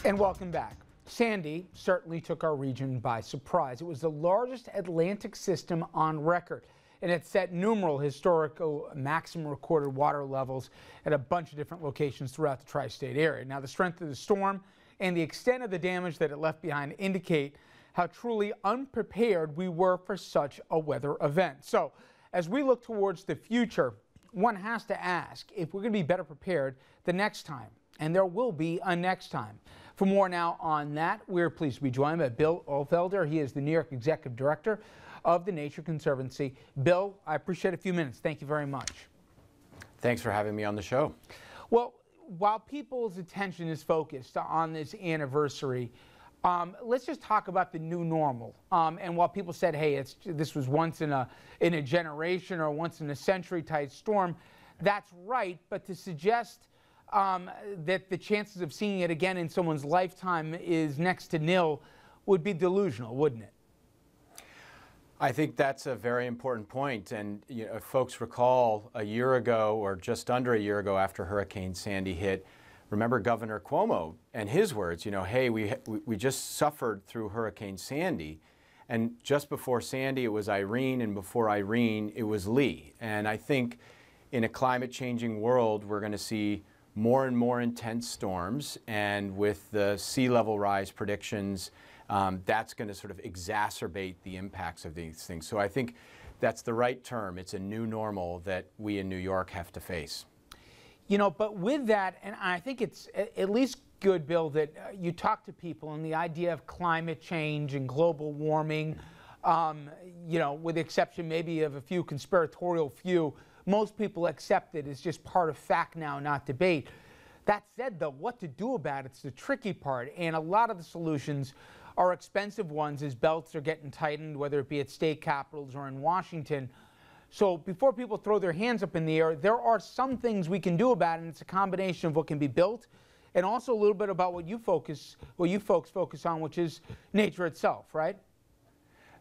And welcome back. Sandy certainly took our region by surprise. It was the largest Atlantic system on record, and it set numerous historical maximum recorded water levels at a bunch of different locations throughout the tri-state area. Now, the strength of the storm and the extent of the damage that it left behind indicate how truly unprepared we were for such a weather event. So, as we look towards the future, one has to ask if we're going to be better prepared the next time. And there will be a next time. For more now on that, we're pleased to be joined by Bill Ulfelder. He is the New York Executive Director of the Nature Conservancy. Bill, I appreciate a few minutes. Thank you very much. Thanks for having me on the show. Well, while people's attention is focused on this anniversary, let's just talk about the new normal. And while people said, hey, this was once in a generation or once in a century type storm, that's right. But to suggest that the chances of seeing it again in someone's lifetime is next to nil would be delusional, wouldn't it? I think that's a very important point. And if folks recall a year ago or just under a year ago after Hurricane Sandy hit, remember Governor Cuomo and his words, hey, we just suffered through Hurricane Sandy. And just before Sandy, it was Irene, and before Irene, it was Lee. And I think in a climate changing world, we're going to see more and more intense storms, and with the sea level rise predictions, that's going to sort of exacerbate the impacts of these things. So I think that's the right term. It's a new normal that we in New York have to face. But with that, and I think it's at least good, Bill, that you talk to people and the idea of climate change and global warming, with the exception maybe of a few conspiratorial few, most people accept it as just part of fact now, not debate. That said, though, what to do about it's the tricky part, and a lot of the solutions are expensive ones as belts are getting tightened, whether it be at state capitals or in Washington. So before people throw their hands up in the air, there are some things we can do about it, and it's a combination of what can be built and also a little bit about what you folks focus on, which is nature itself, right?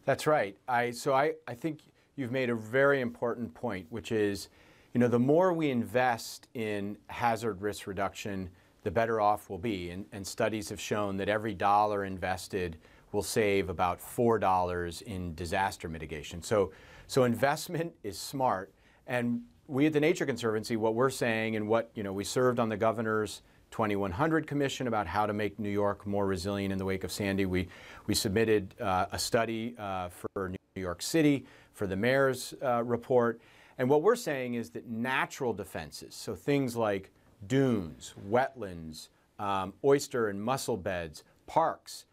That's right. So I think you've made a very important point, which is, the more we invest in hazard risk reduction, the better off we'll be. And studies have shown that every dollar invested will save about $4 in disaster mitigation. So investment is smart. And we at the Nature Conservancy, what we're saying, and what we served on the governor's 2100 Commission about how to make New York more resilient in the wake of Sandy. We submitted a study for New York City for the mayor's report. And what we're saying is that natural defenses, so things like dunes, wetlands, oyster and mussel beds, parks,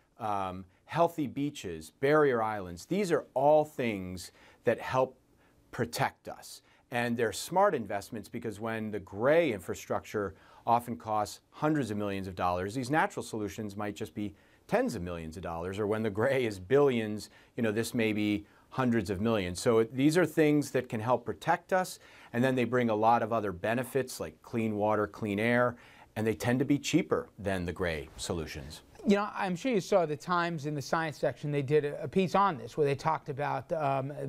healthy beaches, barrier islands, these are all things that help protect us. And they're smart investments because when the gray infrastructure often costs hundreds of millions of dollars, these natural solutions might just be tens of millions of dollars, or when the gray is billions, this may be hundreds of millions. So these are things that can help protect us, and then they bring a lot of other benefits like clean water, clean air, and they tend to be cheaper than the gray solutions. I'm sure you saw the Times in the science section, they did a piece on this where they talked about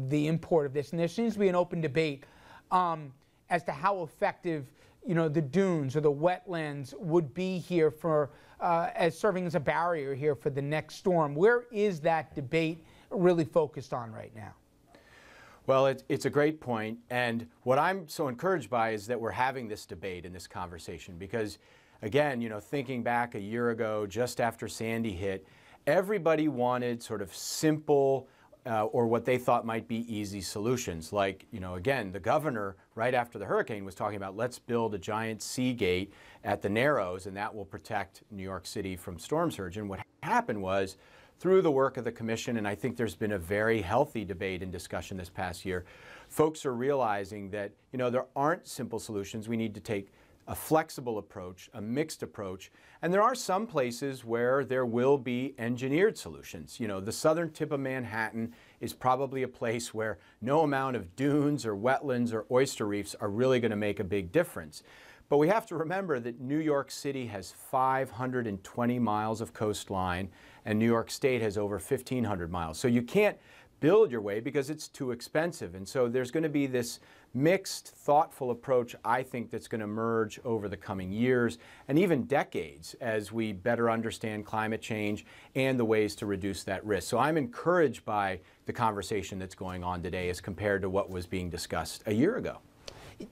the import of this, and there seems to be an open debate as to how effective the dunes or the wetlands would be here for as serving as a barrier here for the next storm. Where is that debate really focused on right now? Well, it's a great point, and what I'm so encouraged by is that we're having this debate and this conversation because, again, thinking back a year ago, just after Sandy hit, everybody wanted sort of simple or what they thought might be easy solutions. Like, again, the governor, right after the hurricane, was talking about let's build a giant sea gate at the Narrows, and that will protect New York City from storm surge. And what happened was, through the work of the commission, and I think there's been a very healthy debate and discussion this past year, folks are realizing that, there aren't simple solutions. We need to take a flexible approach, a mixed approach, and there are some places where there will be engineered solutions. The southern tip of Manhattan is probably a place where no amount of dunes or wetlands or oyster reefs are really going to make a big difference. But we have to remember that New York City has 520 miles of coastline, and New York State has over 1,500 miles. So you can't build your way because it's too expensive. And so there's going to be this mixed, thoughtful approach, I think, that's going to emerge over the coming years and even decades as we better understand climate change and the ways to reduce that risk. So I'm encouraged by the conversation that's going on today as compared to what was being discussed a year ago.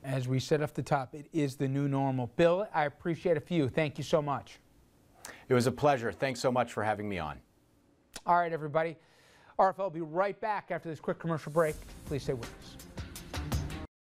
As we said off the top, it is the new normal. Bill, I appreciate it for you. Thank you so much. It was a pleasure. Thanks so much for having me on. All right, everybody. RFL will be right back after this quick commercial break. Please stay with us.